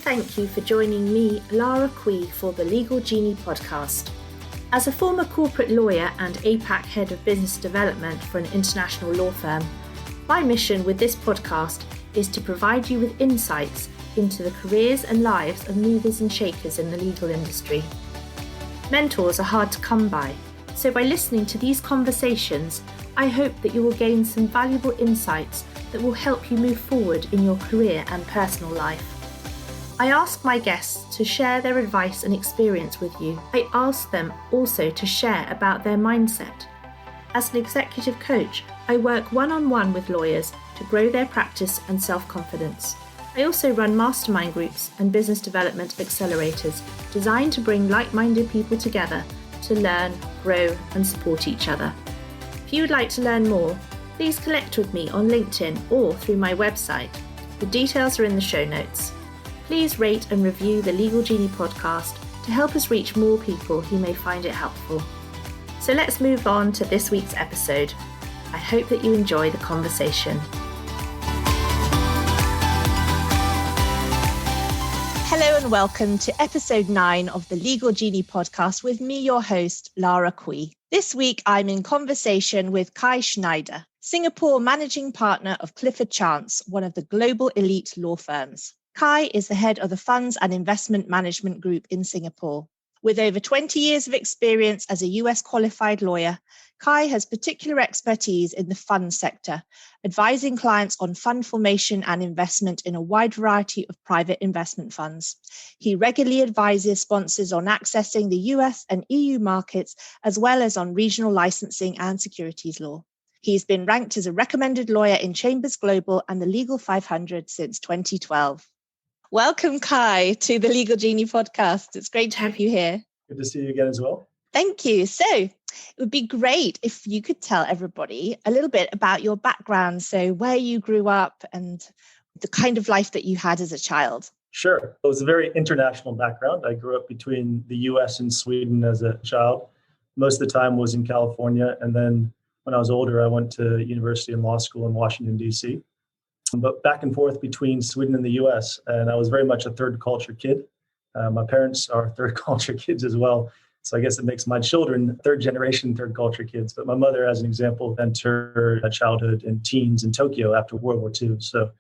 thank you for joining me, Lara Quee, for the Legal Genie podcast. As a former corporate lawyer and APAC head of business development for an international law firm, my mission with this podcast is to provide you with insights into the careers and lives of movers and shakers in the legal industry. Mentors are hard to come by, so by listening to these conversations, I hope that you will gain some valuable insights that will help you move forward in your career and personal life. I ask my guests to share their advice and experience with you. I ask them also to share about their mindset. As an executive coach, I work one-on-one with lawyers to grow their practice and self-confidence. I also run mastermind groups and business development accelerators designed to bring like-minded people together to learn, grow, and support each other. If you would like to learn more, please connect with me on LinkedIn or through my website. The details are in the show notes. Please rate and review the Legal Genie podcast to help us reach more people who may find it helpful. So let's move on to this week's episode. I hope that you enjoy the conversation. Hello and welcome to episode 9 of the Legal Genie podcast with me, your host, Lara Quee. This week, I'm in conversation with Kai Schneider, Singapore managing partner of Clifford Chance, one of the global elite law firms. Kai is the head of the Funds and Investment Management Group in Singapore. With over 20 years of experience as a US qualified lawyer, Kai has particular expertise in the fund sector, advising clients on fund formation and investment in a wide variety of private investment funds. He regularly advises sponsors on accessing the US and EU markets, as well as on regional licensing and securities law. He's been ranked as a recommended lawyer in Chambers Global and the Legal 500 since 2012. Welcome, Kai, to the Legal Genie podcast. It's great to have you here. Good to see you again as well. Thank you. So it would be great if you could tell everybody a little bit about your background, so where you grew up and the kind of life that you had as a child. Sure. It was a very international background. I grew up between the US and Sweden as a child. Most of the time was in California. And then when I was older, I went to university and law school in Washington, D.C., but back and forth between Sweden and the US. And I was very much a third culture kid. My parents are third culture kids as well. So I guess it makes my children third generation, third culture kids. But my mother, as an example, spent her childhood and teens in Tokyo after World War II. So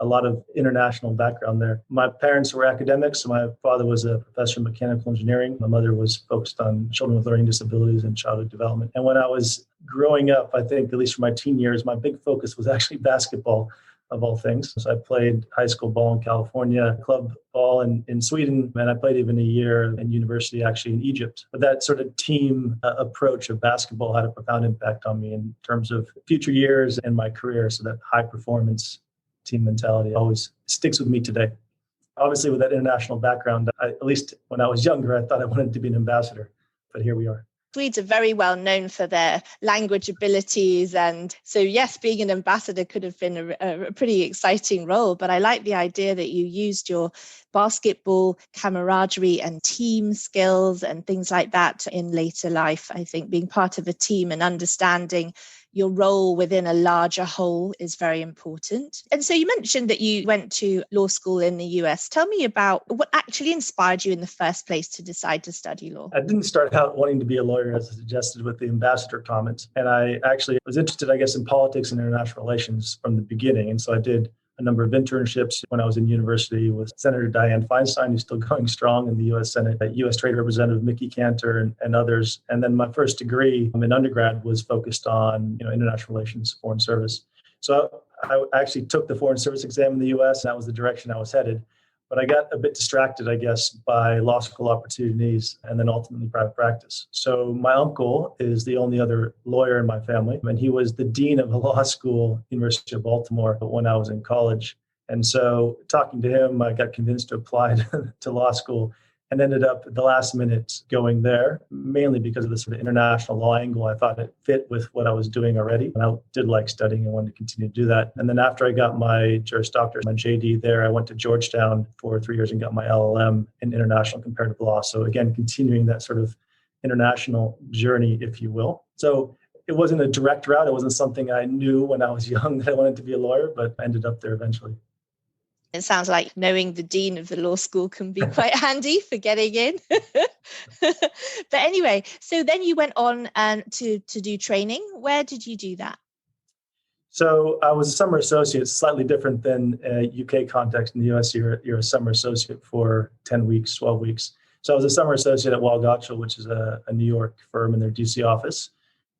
a lot of international background there. My parents were academics. So my father was a professor of mechanical engineering. My mother was focused on children with learning disabilities and childhood development. And when I was growing up, I think, at least for my teen years, my big focus was actually basketball, of all things. So I played high school ball in California, club ball in Sweden, and I played even a year in university actually in Egypt. But that sort of team approach of basketball had a profound impact on me in terms of future years and my career. So that high performance team mentality always sticks with me today. Obviously, with that international background, at least when I was younger, I thought I wanted to be an ambassador, but here we are. Swedes are very well known for their language abilities. And so, yes, being an ambassador could have been a pretty exciting role. But I like the idea that you used your basketball camaraderie and team skills and things like that in later life. I think being part of a team and understanding your role within a larger whole is very important. And so you mentioned that you went to law school in the US. Tell me about what actually inspired you in the first place to decide to study law. I didn't start out wanting to be a lawyer, as suggested with the ambassador comment. And I actually was interested, I guess, in politics and international relations from the beginning. And so I did a number of internships when I was in university with Senator Dianne Feinstein, who's still going strong in the U.S. Senate, U.S. Trade Representative Mickey Cantor, and others. And then my first degree in undergrad was focused on international relations, foreign service. So I actually took the foreign service exam in the U.S., and that was the direction I was headed. But I got a bit distracted, I guess, by law school opportunities and then ultimately private practice. So my uncle is the only other lawyer in my family, and he was the dean of a law school, University of Baltimore, when I was in college. And so talking to him, I got convinced to apply to law school and ended up at the last minute going there, mainly because of the sort of international law angle. I thought it fit with what I was doing already. And I did like studying and wanted to continue to do that. And then after I got my Juris Doctor, my JD there, I went to Georgetown for 3 years and got my LLM in international comparative law. So again, continuing that sort of international journey, if you will. So it wasn't a direct route. It wasn't something I knew when I was young that I wanted to be a lawyer, but I ended up there eventually. It sounds like knowing the dean of the law school can be quite handy for getting in. But anyway, so then you went on to do training. Where did you do that? So I was a summer associate, slightly different than a UK context. In the US, you're a summer associate for 10 weeks, 12 weeks. So I was a summer associate at Weil Gotshal, which is a New York firm in their DC office.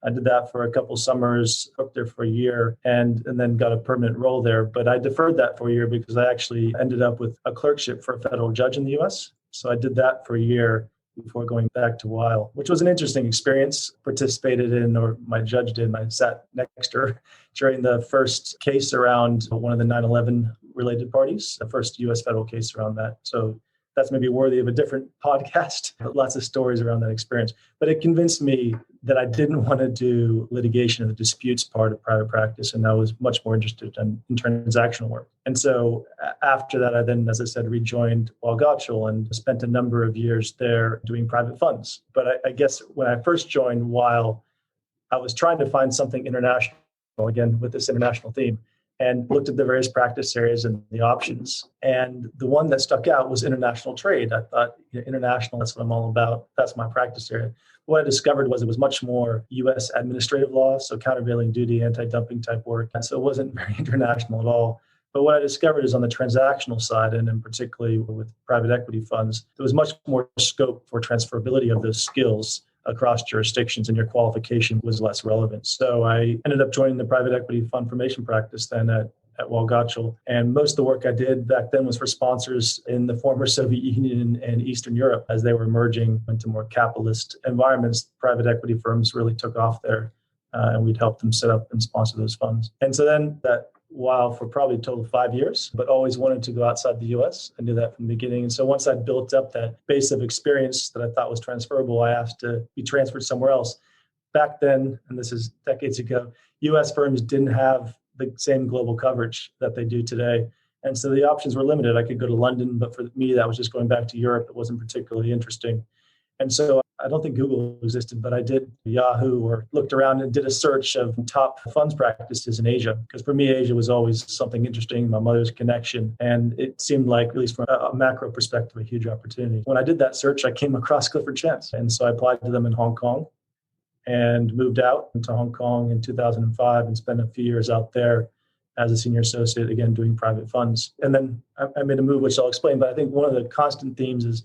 I did that for a couple summers, worked there for a year, and then got a permanent role there. But I deferred that for a year because I actually ended up with a clerkship for a federal judge in the US. So I did that for a year before going back to Weil, which was an interesting experience. Participated in, or my judge did, and I sat next to her during the first case around one of the 9/11 related parties, the first US federal case around that. So that's maybe worthy of a different podcast, but lots of stories around that experience. But it convinced me that I didn't want to do litigation of the disputes part of private practice, and I was much more interested in transactional work. And so after that, I then, as I said, rejoined Weil Gotshal and spent a number of years there doing private funds. But I guess when I first joined Weil, I was trying to find something international, again, with this international theme, and looked at the various practice areas and the options. And the one that stuck out was international trade. I thought, international, that's what I'm all about. That's my practice area. What I discovered was it was much more U.S. administrative law, so countervailing duty, anti-dumping type work. And so it wasn't very international at all. But what I discovered is on the transactional side, and in particularly with private equity funds, there was much more scope for transferability of those skills across jurisdictions, and your qualification was less relevant. So I ended up joining the private equity fund formation practice then at Weil Gotshal. And most of the work I did back then was for sponsors in the former Soviet Union and Eastern Europe as they were merging into more capitalist environments. Private equity firms really took off there, and we'd help them set up and sponsor those funds. And so then that Weil for probably a total of 5 years, but always wanted to go outside the US and do that from the beginning. And so once I built up that base of experience that I thought was transferable, I asked to be transferred somewhere else. Back then, and this is decades ago, US firms didn't have the same global coverage that they do today. And so the options were limited. I could go to London, but for me, that was just going back to Europe. It wasn't particularly interesting. And so I don't think Google existed, but I did Yahoo or looked around and did a search of top funds practices in Asia. Because for me, Asia was always something interesting, my mother's connection. And it seemed like, at least from a macro perspective, a huge opportunity. When I did that search, I came across Clifford Chance. And so I applied to them in Hong Kong and moved out into Hong Kong in 2005 and spent a few years out there as a senior associate, again, doing private funds. And then I made a move, which I'll explain. But I think one of the constant themes is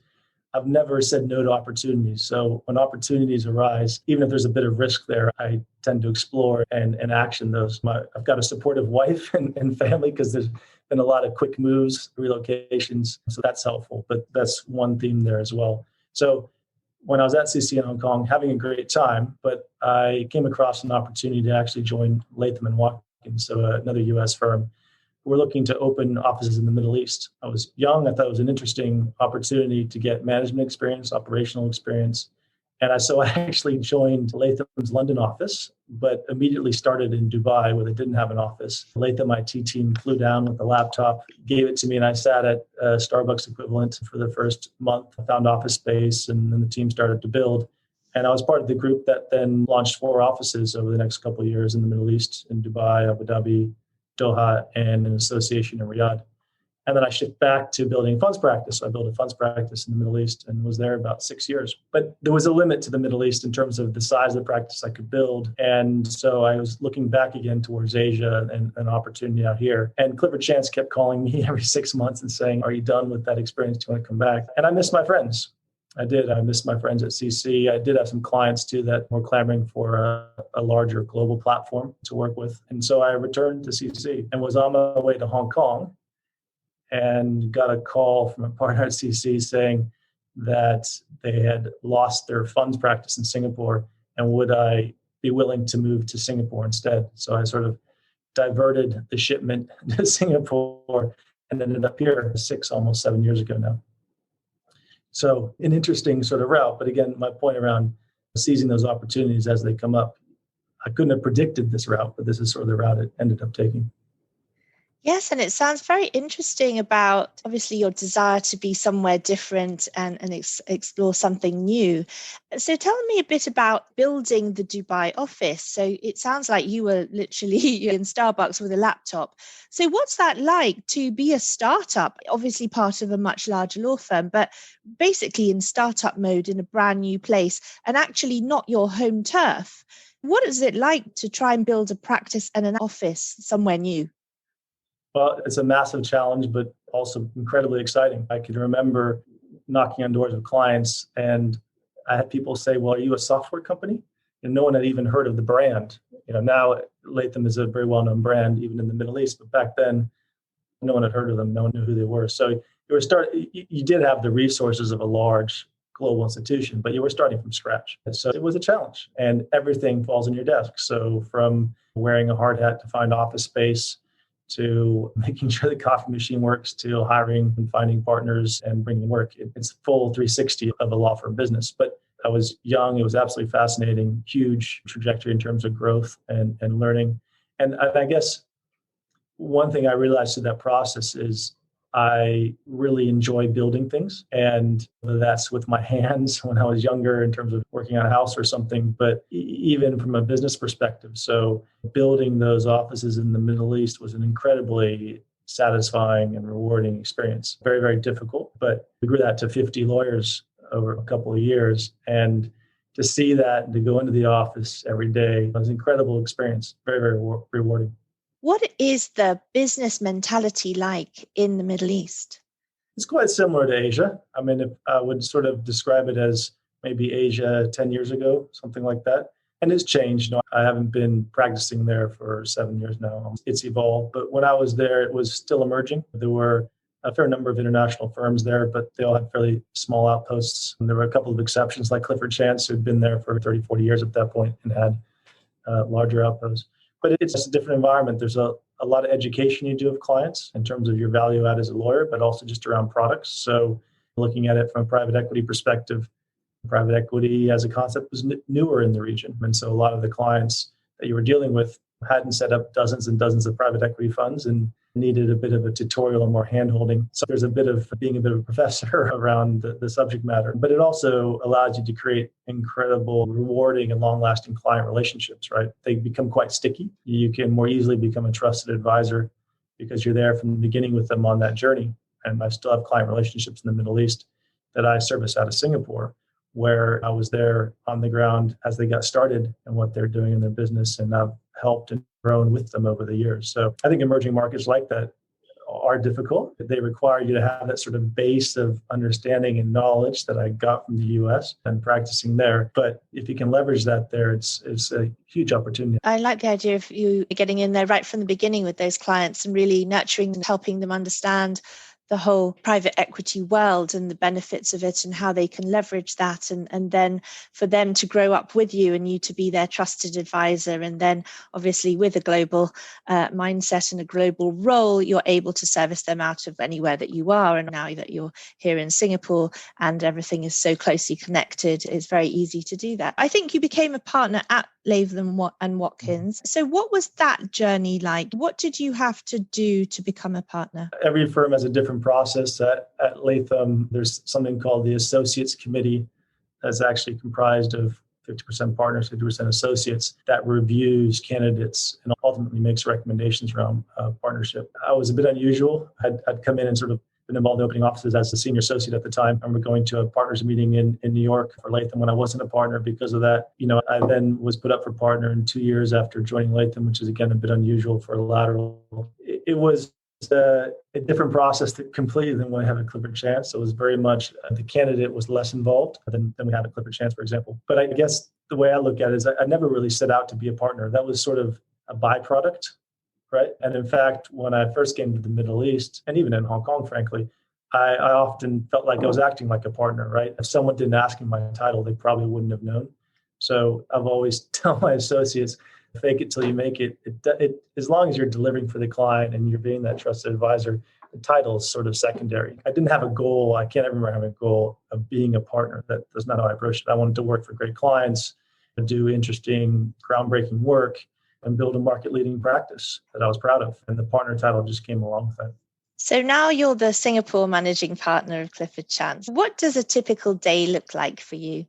I've never said no to opportunities. So when opportunities arise, even if there's a bit of risk there, I tend to explore and action those. I've got a supportive wife and family because there's been a lot of quick moves, relocations. So that's helpful. But that's one theme there as well. So when I was at CC in Hong Kong, having a great time, but I came across an opportunity to actually join Latham & Watkins, so another U.S. firm. We're looking to open offices in the Middle East. I was young. I thought it was an interesting opportunity to get management experience, operational experience. And so I actually joined Latham's London office, but immediately started in Dubai where they didn't have an office. Latham IT team flew down with a laptop, gave it to me, and I sat at Starbucks equivalent for the first month. I found office space, and then the team started to build. And I was part of the group that then launched 4 offices over the next couple of years in the Middle East, in Dubai, Abu Dhabi, Doha, and an association in Riyadh. And then I shipped back to building funds practice. So I built a funds practice in the Middle East and was there about 6 years. But there was a limit to the Middle East in terms of the size of the practice I could build. And so I was looking back again towards Asia and an opportunity out here. And Clifford Chance kept calling me every 6 months and saying, "Are you done with that experience? Do you want to come back?" And I miss my friends. I did. I missed my friends at CC. I did have some clients too that were clamoring for a larger global platform to work with. And so I returned to CC and was on my way to Hong Kong and got a call from a partner at CC saying that they had lost their funds practice in Singapore and would I be willing to move to Singapore instead. So I sort of diverted the shipment to Singapore and ended up here almost 7 years ago now. So an interesting sort of route. But again, my point around seizing those opportunities as they come up, I couldn't have predicted this route, but this is sort of the route it ended up taking. Yes, and it sounds very interesting about obviously your desire to be somewhere different and explore something new. So tell me a bit about building the Dubai office. So it sounds like you were literally in Starbucks with a laptop. So what's that like to be a startup, obviously part of a much larger law firm, but basically in startup mode in a brand new place and actually not your home turf? What is it like to try and build a practice and an office somewhere new? Well, it's a massive challenge, but also incredibly exciting. I can remember knocking on doors with clients, and I had people say, "Well, are you a software company?" And no one had even heard of the brand. Now Latham is a very well-known brand, even in the Middle East. But back then, no one had heard of them. No one knew who they were. So you did have the resources of a large global institution, but you were starting from scratch. And so it was a challenge, and everything falls on your desk. So from wearing a hard hat to find office space, to making sure the coffee machine works, to hiring and finding partners and bringing work. It's full 360 of a law firm business. But I was young. It was absolutely fascinating, huge trajectory in terms of growth and learning. And I guess one thing I realized through that process is I really enjoy building things. And whether that's with my hands when I was younger in terms of working on a house or something, but even from a business perspective. So building those offices in the Middle East was an incredibly satisfying and rewarding experience. Very, very difficult, but we grew that to 50 lawyers over a couple of years. And to see that and to go into the office every day was an incredible experience. Very, very rewarding. What is the business mentality like in the Middle East? It's quite similar to Asia. I mean, if I would sort of describe it as maybe Asia 10 years ago, something like that. And it's changed. I haven't been practicing there for 7 years now. It's evolved. But when I was there, it was still emerging. There were a fair number of international firms there, but they all had fairly small outposts. And there were a couple of exceptions like Clifford Chance, who'd been there for 30, 40 years at that point and had larger outposts. But it's just a different environment. There's a lot of education you do of clients in terms of your value add as a lawyer, but also just around products. So looking at it from a private equity perspective, private equity as a concept was newer in the region. And so a lot of the clients that you were dealing with hadn't set up dozens and dozens of private equity funds and needed a bit of a tutorial and more hand-holding. So there's a bit of being a bit of a professor around the subject matter, but it also allows you to create incredible, rewarding and long-lasting client relationships, right? They become quite sticky. You can more easily become a trusted advisor because you're there from the beginning with them on that journey. And I still have client relationships in the Middle East that I service out of Singapore, where I was there on the ground as they got started and what they're doing in their business. And I've helped and grown with them over the years. So I think emerging markets like that are difficult. They require you to have that sort of base of understanding and knowledge that I got from the US and practicing there. But if you can leverage that there, it's a huge opportunity. I like the idea of you getting in there right from the beginning with those clients and really nurturing and helping them understand the whole private equity world and the benefits of it and how they can leverage that, and then for them to grow up with you and you to be their trusted advisor. And then obviously with a global mindset and a global role, you're able to service them out of anywhere that you are. And now that you're here in Singapore and everything is so closely connected, it's very easy to do that. I think you became a partner at Latham and Watkins. So what was that journey like? What did you have to do to become a partner? Every firm has a different process. At Latham, there's something called the Associates Committee that's actually comprised of 50% partners, 50% associates that reviews candidates and ultimately makes recommendations around partnership. I was a bit unusual. I'd come in and sort of been involved in opening offices as a senior associate at the time. I remember going to a partners meeting in New York for Latham when I wasn't a partner because of that. I then was put up for partner in 2 years after joining Latham, which is again a bit unusual for a lateral. It was a different process completely than when I had at Clifford Chance. So it was very much the candidate was less involved than we had at Clifford Chance, for example. But I guess the way I look at it is I never really set out to be a partner. That was sort of a byproduct. Right. And in fact, when I first came to the Middle East and even in Hong Kong, frankly, I often felt like I was acting like a partner. Right. If someone didn't ask me my title, they probably wouldn't have known. So I've always tell my associates, fake it till you make it. As long as you're delivering for the client and you're being that trusted advisor, the title is sort of secondary. I didn't have a goal. I can't remember having a goal of being a partner. That's not how I approached it. I wanted to work for great clients, do interesting, groundbreaking work, and build a market-leading practice that I was proud of. And the partner title just came along with that. So now you're the Singapore managing partner of Clifford Chance. What does a typical day look like for you?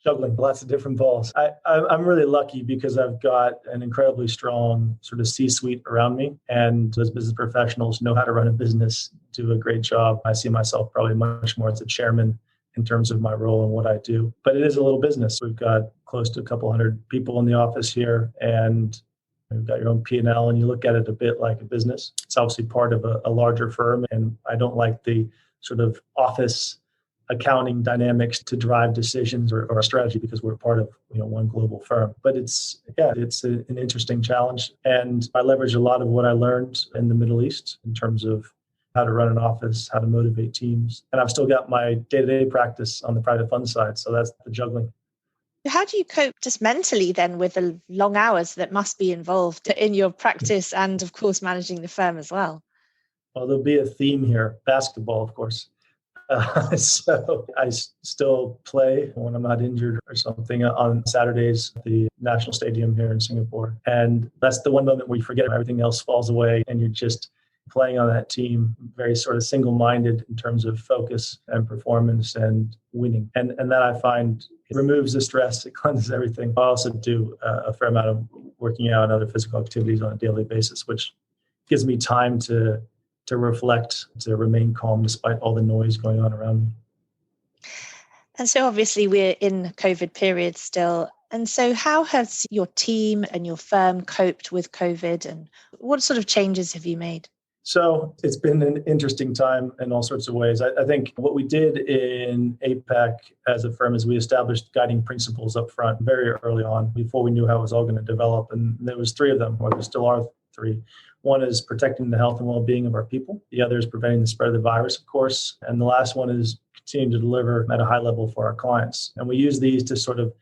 Juggling lots of different balls. I'm really lucky because I've got an incredibly strong sort of C-suite around me, and those business professionals know how to run a business, do a great job. I see myself probably much more as a chairman in terms of my role and what I do. But it is a little business. We've got close to a couple hundred people in the office here, and you've got your own P&L, and you look at it a bit like a business. It's obviously part of a larger firm, and I don't like the sort of office accounting dynamics to drive decisions or strategy because we're part of one global firm. But it's an interesting challenge, and I leverage a lot of what I learned in the Middle East in terms of how to run an office, how to motivate teams, and I've still got my day-to-day practice on the private fund side. So that's the juggling. How do you cope just mentally then with the long hours that must be involved in your practice and, of course, managing the firm as well? Well, there'll be a theme here: basketball, of course. So I still play when I'm not injured or something on Saturdays at the National Stadium here in Singapore. And that's the one moment where you forget everything else falls away and you're just playing on that team, very sort of single-minded in terms of focus and performance and winning. And that I find it removes the stress, it cleanses everything. I also do a fair amount of working out and other physical activities on a daily basis, which gives me time to reflect, to remain calm despite all the noise going on around me. And so obviously we're in COVID period still. And so how has your team and your firm coped with COVID, and what sort of changes have you made? So it's been an interesting time in all sorts of ways. I think what we did in APAC as a firm is we established guiding principles up front very early on before we knew how it was all going to develop. And there was three of them, or there still are three. One is protecting the health and well-being of our people. The other is preventing the spread of the virus, of course. And the last one is continuing to deliver at a high level for our clients. And we use these to sort of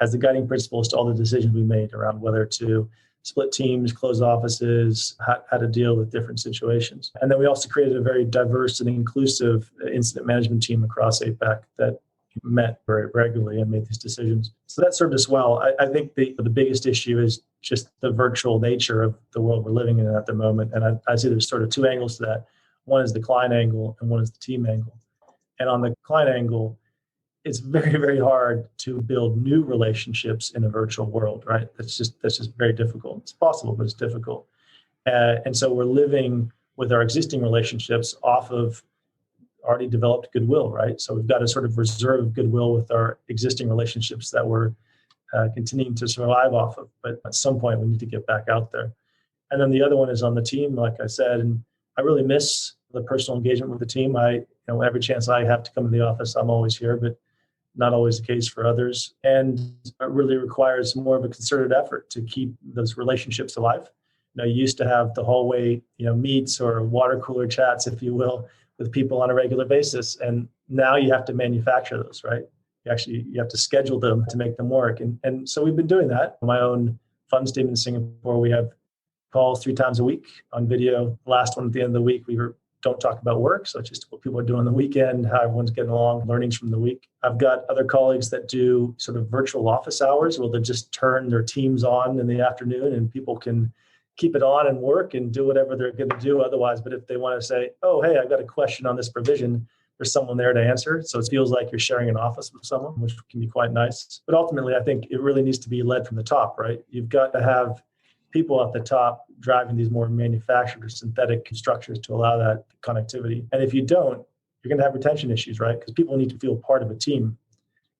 as the guiding principles to all the decisions we made around whether to split teams, close offices, how to deal with different situations. And then we also created a very diverse and inclusive incident management team across APAC that met very regularly and made these decisions. So that served us well. I think the biggest issue is just the virtual nature of the world we're living in at the moment. And I see there's sort of two angles to that. One is the client angle and one is the team angle. And on the client angle, it's very, very hard to build new relationships in a virtual world, right? That's just very difficult. It's possible, but it's difficult. And so we're living with our existing relationships off of already developed goodwill, right? So we've got to sort of reserve goodwill with our existing relationships that we're continuing to survive off of. But at some point, we need to get back out there. And then the other one is on the team, like I said, and I really miss the personal engagement with the team. Every chance I have to come to the office, I'm always here, but not always the case for others. And it really requires more of a concerted effort to keep those relationships alive. You used to have the hallway, meets or water cooler chats, if you will, with people on a regular basis. And now you have to manufacture those, right? You have to schedule them to make them work. And so we've been doing that. My own funds team in Singapore, we have calls 3 times a week on video. The last one at the end of the week, don't talk about work. So it's just what people are doing on the weekend, how everyone's getting along, learnings from the week. I've got other colleagues that do sort of virtual office hours where they just turn their teams on in the afternoon and people can keep it on and work and do whatever they're going to do otherwise. But if they want to say, oh, hey, I've got a question on this provision, there's someone there to answer. So it feels like you're sharing an office with someone, which can be quite nice. But ultimately, I think it really needs to be led from the top, right? You've got to have people at the top driving these more manufactured or synthetic structures to allow that connectivity. And if you don't, you're going to have retention issues, right? Because people need to feel part of a team.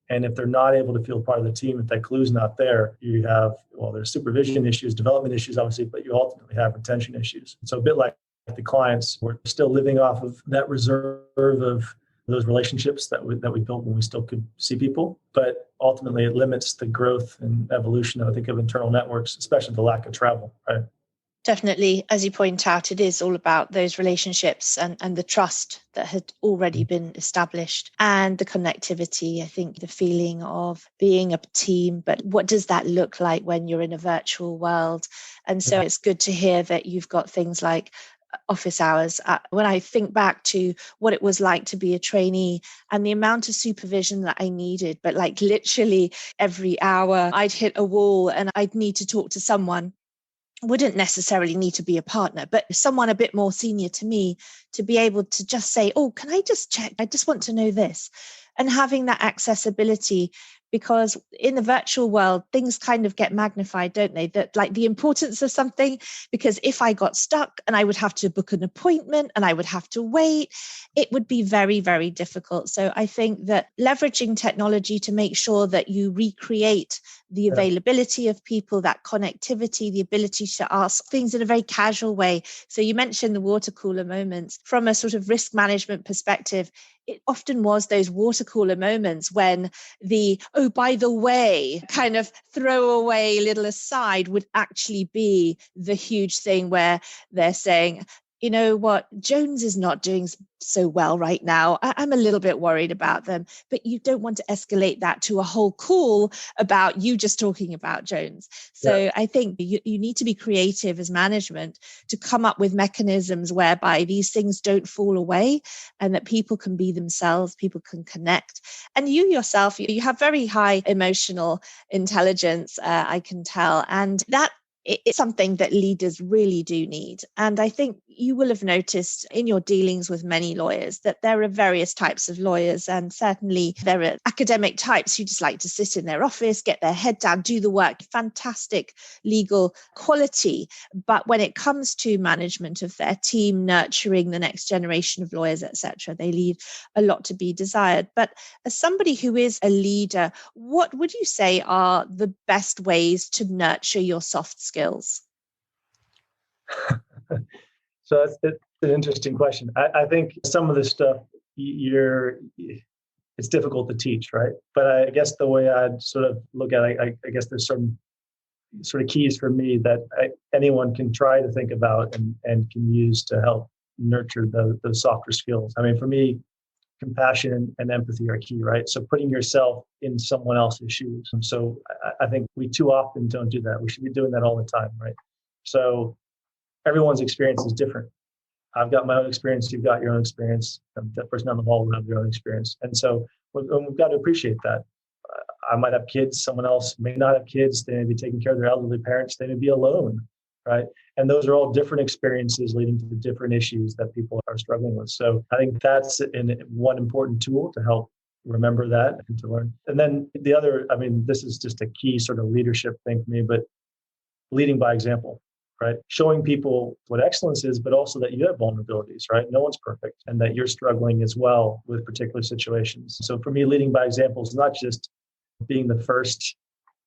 And if they're not able to feel part of the team, if that glue's not there, you have, there's supervision issues, development issues, obviously, but you ultimately have retention issues. So a bit like the clients, we're still living off of that reserve of those relationships that we built when we still could see people. But ultimately, it limits the growth and evolution, I think, of internal networks, especially the lack of travel, right? Definitely, as you point out, it is all about those relationships and the trust that had already been established and the connectivity. I think the feeling of being a team, but what does that look like when you're in a virtual world? And so it's good to hear that you've got things like office hours. When I think back to what it was like to be a trainee and the amount of supervision that I needed, but like literally every hour I'd hit a wall and I'd need to talk to someone. Wouldn't necessarily need to be a partner, but someone a bit more senior to me, to be able to just say, oh, can I just check? I just want to know this. And having that accessibility, because in the virtual world, things kind of get magnified, don't they? That like the importance of something, because if I got stuck and I would have to book an appointment and I would have to wait, it would be very, very difficult. So I think that leveraging technology to make sure that you recreate the availability of people, that connectivity, the ability to ask things in a very casual way. So you mentioned the water cooler moments. From a sort of risk management perspective, it often was those water cooler moments when the, oh, by the way, kind of throwaway little aside would actually be the huge thing where they're saying, you know what, Jones is not doing so well right now. I'm a little bit worried about them, but you don't want to escalate that to a whole call about you just talking about Jones. So I think you need to be creative as management to come up with mechanisms whereby these things don't fall away and that people can be themselves, people can connect. And you yourself, you have very high emotional intelligence, I can tell. And that it's something that leaders really do need. And I think you will have noticed in your dealings with many lawyers that there are various types of lawyers. And certainly there are academic types who just like to sit in their office, get their head down, do the work, fantastic legal quality. But when it comes to management of their team, nurturing the next generation of lawyers, etc., they leave a lot to be desired. But as somebody who is a leader, what would you say are the best ways to nurture your soft skills? So it's an interesting question. I think some of this stuff it's difficult to teach, right? But I guess the way I'd sort of look at it, I guess there's some sort of keys for me that anyone can try to think about and can use to help nurture those softer skills. I mean, for me, compassion and empathy are key, right? So putting yourself in someone else's shoes. And so I think we too often don't do that. We should be doing that all the time, right? So everyone's experience is different. I've got my own experience. You've got your own experience. That person on the hall will have their own experience. And so we've got to appreciate that. I might have kids. Someone else may not have kids. They may be taking care of their elderly parents. They may be alone, right? And those are all different experiences leading to the different issues that people are struggling with. So I think that's one important tool to help remember that and to learn. And then the other, I mean, this is just a key sort of leadership thing for me, but leading by example, right? Showing people what excellence is, but also that you have vulnerabilities, right? No one's perfect and that you're struggling as well with particular situations. So for me, leading by example is not just being the first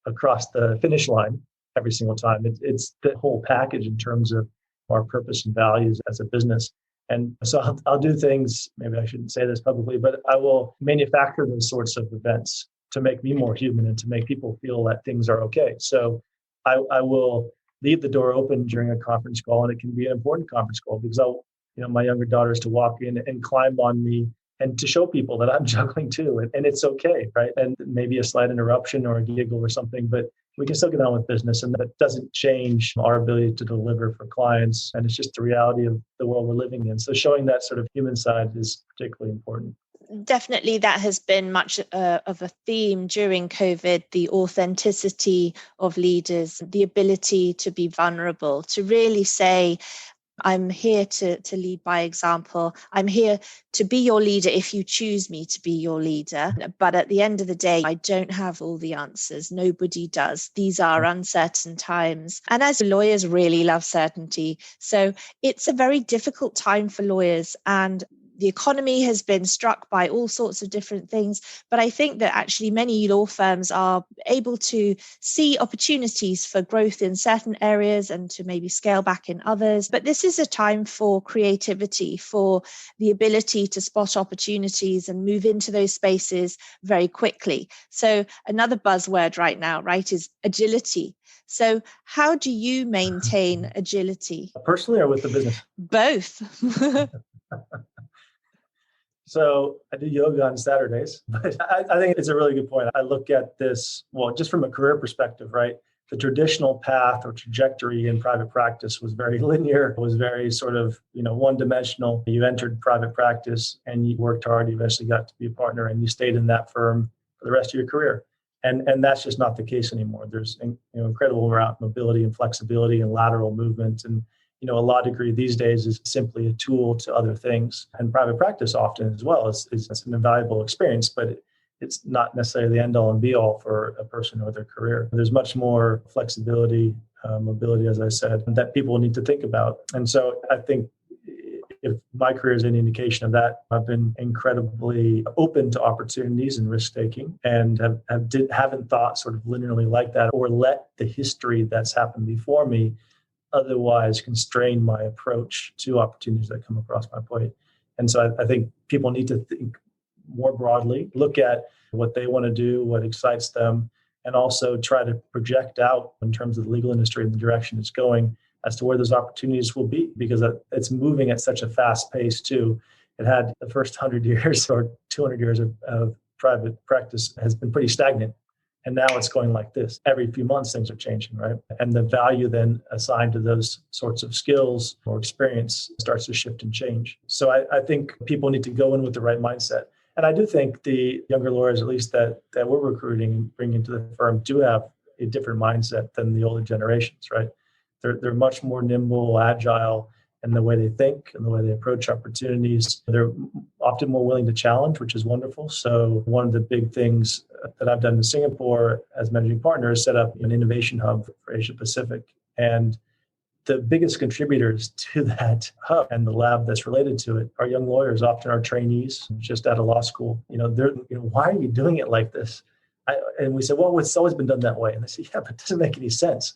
across the finish line every single time. It's the whole package in terms of our purpose and values as a business. And so I'll do things, maybe I shouldn't say this publicly, but I will manufacture those sorts of events to make me more human and to make people feel that things are okay. So I will leave the door open during a conference call, and it can be an important conference call because my younger daughter is to walk in and climb on me and to show people that I'm juggling too. And it's okay, right? And maybe a slight interruption or a giggle or something, but we can still get on with business. And that doesn't change our ability to deliver for clients. And it's just the reality of the world we're living in. So showing that sort of human side is particularly important. Definitely, that has been much of a theme during COVID, the authenticity of leaders, the ability to be vulnerable, to really say, I'm here to lead by example. I'm here to be your leader if you choose me to be your leader. But at the end of the day, I don't have all the answers. Nobody does. These are uncertain times. And as lawyers really love certainty. So it's a very difficult time for lawyers. And the economy has been struck by all sorts of different things. But I think that actually many law firms are able to see opportunities for growth in certain areas and to maybe scale back in others. But this is a time for creativity, for the ability to spot opportunities and move into those spaces very quickly. So another buzzword right now, right, is agility. So how do you maintain agility? Personally or with the business? Both. So I do yoga on Saturdays, but I think it's a really good point. I look at this, well, just from a career perspective, right? the traditional path or trajectory in private practice was very linear, was very sort of, one-dimensional. You entered private practice and you worked hard, you eventually got to be a partner and you stayed in that firm for the rest of your career. And that's just not the case anymore. There's incredible mobility and flexibility and lateral movement. And, a law degree these days is simply a tool to other things. And private practice often as well is an invaluable experience, but it's not necessarily the end all and be all for a person or their career. There's much more flexibility, mobility, as I said, that people need to think about. And so I think if my career is any indication of that, I've been incredibly open to opportunities and risk taking, and haven't thought sort of linearly like that, or let the history that's happened before me otherwise constrain my approach to opportunities that come across my plate. And so I think people need to think more broadly, look at what they want to do, what excites them, and also try to project out in terms of the legal industry and the direction it's going as to where those opportunities will be, because it's moving at such a fast pace too. It had the first 100 years or 200 years of private practice has been pretty stagnant. And now it's going like this. Every few months, things are changing, right? And the value then assigned to those sorts of skills or experience starts to shift and change. So I think people need to go in with the right mindset. And I do think the younger lawyers, at least that we're recruiting and bringing to the firm, do have a different mindset than the older generations, right? They're much more nimble, agile in the way they think and the way they approach opportunities. They're often more willing to challenge, which is wonderful. So one of the big things that I've done in Singapore as managing partner is set up an innovation hub for Asia Pacific. And the biggest contributors to that hub and the lab that's related to it are young lawyers, often our trainees just out of law school. They're, why are you doing it like this? And we said, well, it's always been done that way. And they say, yeah, but it doesn't make any sense.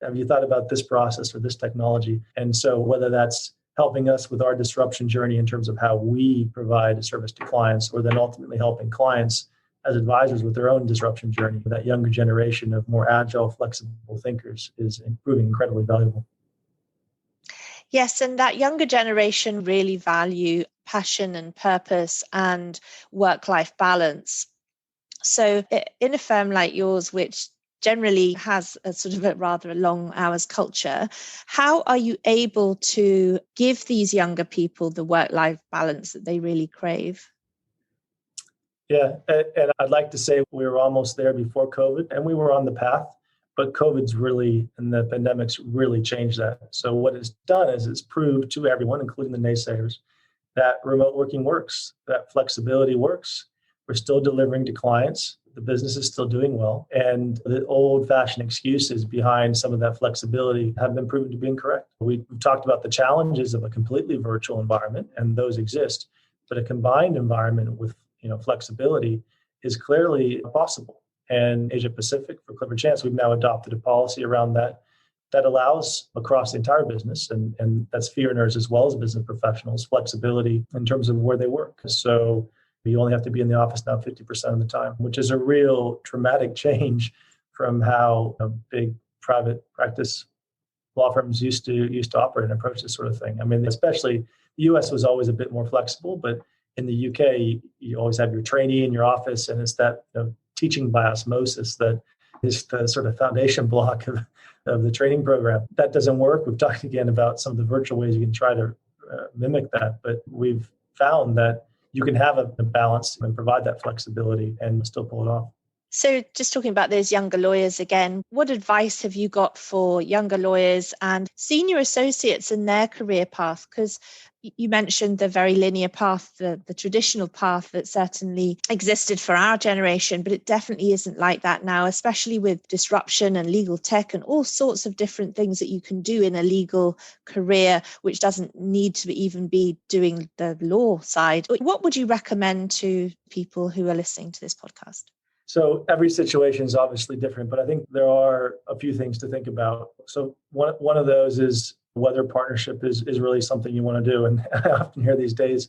Have you thought about this process or this technology? And so whether that's helping us with our disruption journey in terms of how we provide a service to clients, or then ultimately helping clients as advisors with their own disruption journey, that younger generation of more agile, flexible thinkers is proving incredibly valuable. Yes, and that younger generation really value passion and purpose and work-life balance. So in a firm like yours, which generally has a sort of a rather long hours culture, how are you able to give these younger people the work-life balance that they really crave? Yeah, and I'd like to say we were almost there before COVID, and we were on the path, but COVID's really, and the pandemic's really changed that. So what it's done is it's proved to everyone, including the naysayers, that remote working works, that flexibility works. We're still delivering to clients. The business is still doing well. And the old-fashioned excuses behind some of that flexibility have been proven to be incorrect. We've talked about the challenges of a completely virtual environment, and those exist. But a combined environment with flexibility is clearly possible. And Asia Pacific, for Clifford Chance, we've now adopted a policy around that allows across the entire business, and that's fee earners as well as business professionals, flexibility in terms of where they work. So you only have to be in the office now 50% of the time, which is a real dramatic change from how big private practice law firms used to operate and approach this sort of thing. I mean, especially the US was always a bit more flexible, but in the UK, you always have your trainee in your office, and it's that teaching by osmosis that is the sort of foundation block of the training program. That doesn't work. We've talked again about some of the virtual ways you can try to mimic that, but we've found that you can have a balance and provide that flexibility and still pull it off. So just talking about those younger lawyers again, what advice have you got for younger lawyers and senior associates in their career path? Because you mentioned the very linear path, the traditional path that certainly existed for our generation, but it definitely isn't like that now, especially with disruption and legal tech and all sorts of different things that you can do in a legal career, which doesn't need to even be doing the law side. What would you recommend to people who are listening to this podcast? So every situation is obviously different, but I think there are a few things to think about. So one of those is whether partnership is really something you want to do. And I often hear these days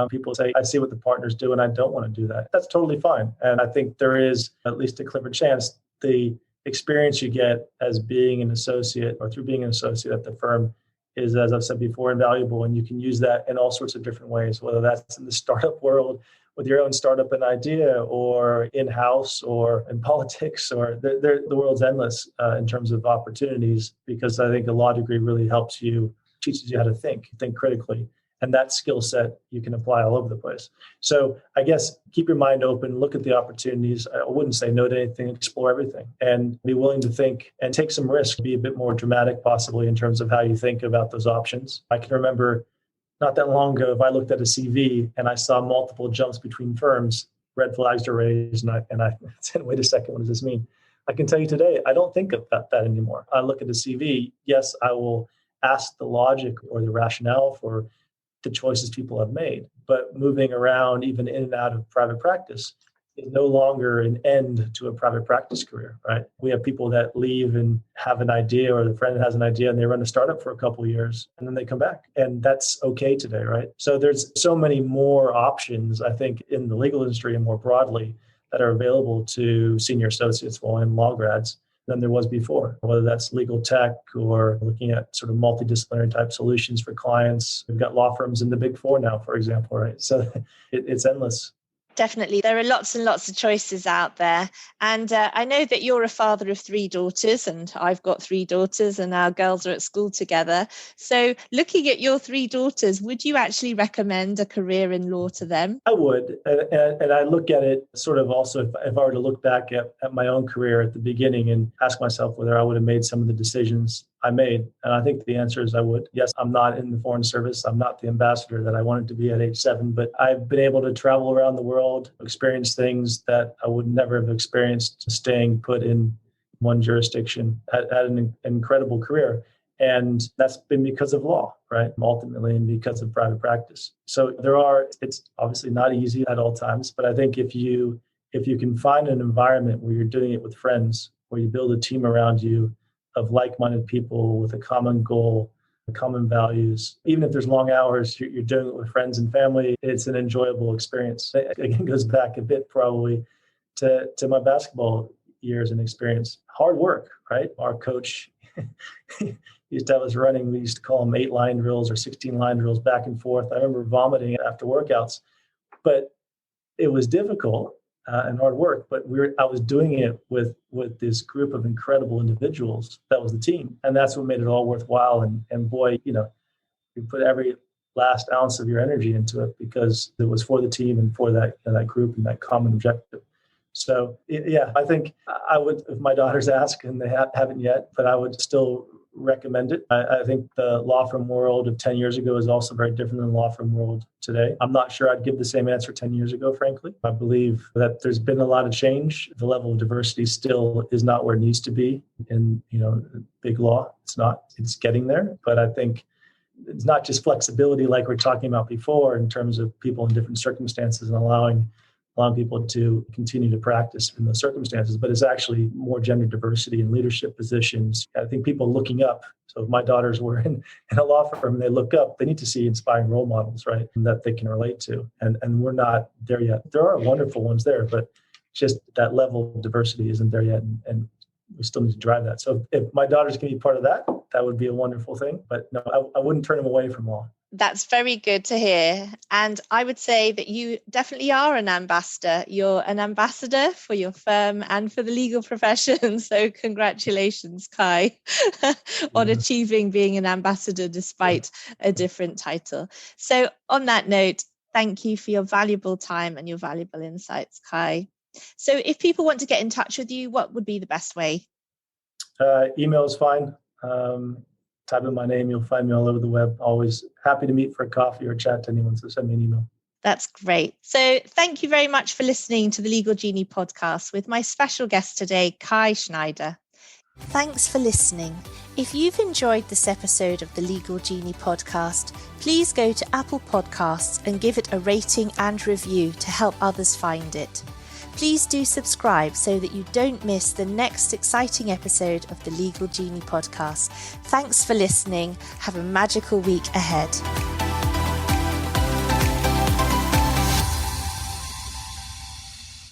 people say, I see what the partners do and I don't want to do that. That's totally fine. And I think there is, at least at Clifford Chance, the experience you get as being an associate or through being an associate at the firm is, as I've said before, invaluable. And you can use that in all sorts of different ways, whether that's in the startup world with your own startup and idea or in-house or in politics, or the world's endless in terms of opportunities, because I think a law degree really helps you, teaches you how to think critically. And that skill set you can apply all over the place. So I guess keep your mind open, look at the opportunities. I wouldn't say no to anything, explore everything, and be willing to think and take some risk, be a bit more dramatic possibly in terms of how you think about those options. I can remember not that long ago, if I looked at a CV and I saw multiple jumps between firms, red flags are raised, and I said, wait a second, what does this mean? I can tell you today, I don't think about that anymore. I look at a CV, yes, I will ask the logic or the rationale for the choices people have made. But moving around, even in and out of private practice, is no longer an end to a private practice career, right? We have people that leave and have an idea, or the friend has an idea and they run a startup for a couple of years and then they come back. And that's okay today, right? So there's so many more options, I think, in the legal industry and more broadly that are available to senior associates and law grads than there was before, whether that's legal tech or looking at sort of multidisciplinary type solutions for clients. We've got law firms in the Big Four now, for example, right? So it's endless. Definitely. There are lots and lots of choices out there. And I know that you're a father of 3 daughters, and I've got 3 daughters, and our girls are at school together. So looking at your 3 daughters, would you actually recommend a career in law to them? I would. And I look at it sort of also, if I were to look back at my own career at the beginning and ask myself whether I would have made some of the decisions I made. And I think the answer is I would. Yes, I'm not in the Foreign Service. I'm not the ambassador that I wanted to be at age 7, but I've been able to travel around the world, experience things that I would never have experienced staying put in one jurisdiction. Had an incredible career. And that's been because of law, right? Ultimately, and because of private practice. So it's obviously not easy at all times, but I think if you can find an environment where you're doing it with friends, where you build a team around you of like-minded people with a common goal, common values. Even if there's long hours, you're doing it with friends and family. It's an enjoyable experience. It again goes back a bit probably to my basketball years and experience. Hard work, right? Our coach used to have us running. We used to call them 8-line drills or 16-line drills back and forth. I remember vomiting after workouts, but it was difficult. And hard work, but I was doing it with this group of incredible individuals. That was the team, and that's what made it all worthwhile. And boy, you put every last ounce of your energy into it because it was for the team and for that group and that common objective. So yeah, I think I would, if my daughters ask, and they haven't yet, but I would still recommend it. I think the law firm world of 10 years ago is also very different than the law firm world today. I'm not sure I'd give the same answer 10 years ago, frankly. I believe that there's been a lot of change. The level of diversity still is not where it needs to be in, big law. It's not. It's getting there. But I think it's not just flexibility like we're talking about before in terms of people in different circumstances and allowing people to continue to practice in those circumstances, but it's actually more gender diversity in leadership positions. I think people looking up. So if my daughters were in a law firm and they look up, they need to see inspiring role models, right? That they can relate to. And we're not there yet. There are wonderful ones there, but just that level of diversity isn't there yet. And we still need to drive that. So if my daughters can be part of that, that would be a wonderful thing. But no, I wouldn't turn them away from law. That's very good to hear. And I would say that you definitely are an ambassador. You're an ambassador for your firm and for the legal profession. So congratulations, Kai, on achieving being an ambassador despite a different title. So on that note, thank you for your valuable time and your valuable insights, Kai. So if people want to get in touch with you, what would be the best way? Email is fine. Type in my name, you'll find me all over the web. Always happy to meet for a coffee or chat to anyone, so send me an email. That's great. So thank you very much for listening to the Legal Genie podcast with my special guest today, Kai Schneider. Thanks for listening. If you've enjoyed this episode of the Legal Genie podcast, please go to Apple Podcasts and give it a rating and review to help others find it. Please do subscribe so that you don't miss the next exciting episode of the Legal Genie podcast. Thanks for listening. Have a magical week ahead.